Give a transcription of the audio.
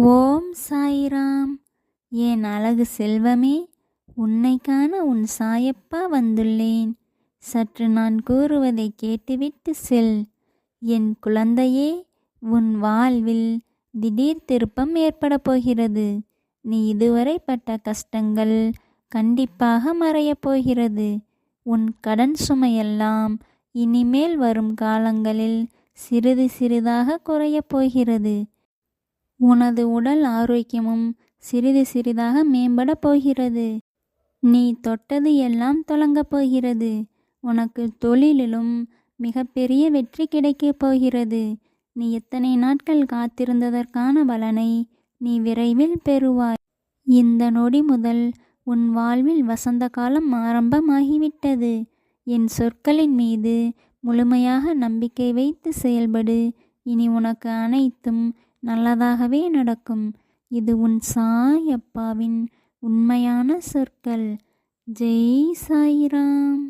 ஓம் சாய்ராம். என் அழகு செல்வமே, உன்னை காண உன் சாயப்பா வந்துள்ளேன். சற்று நான் கூறுவதை கேட்டுவிட்டு செல். என் குழந்தையே, உன் வாழ்வில் திடீர் திருப்பம் ஏற்பட போகிறது. நீ இதுவரை பட்ட கஷ்டங்கள் கண்டிப்பாக மறையப் போகிறது. உன் கடன் சுமையெல்லாம் இனிமேல் வரும் காலங்களில் சிறிது சிறிதாக குறையப் போகிறது. உனது உடல் ஆரோக்கியமும் சிறிது சிறிதாக மேம்பட போகிறது. நீ தொட்டது எல்லாம் தொடங்கப் போகிறது. உனக்கு தொழிலிலும் மிகப்பெரிய வெற்றி கிடைக்கப் போகிறது. நீ எத்தனை நாட்கள் காத்திருந்ததற்கான பலனை நீ விரைவில் பெறுவாய். இந்த நொடி முதல் உன் வாழ்வில் வசந்த காலம் ஆரம்பமாகிவிட்டது. என் சொற்களின் மீது முழுமையாக நம்பிக்கை வைத்து செயல்படு. இனி உனக்கு அனைத்தும் நல்லதாகவே நடக்கும். இது உன் சாய் அப்பாவின் உண்மையான சொற்கள். ஜெய் சாய்ராம்.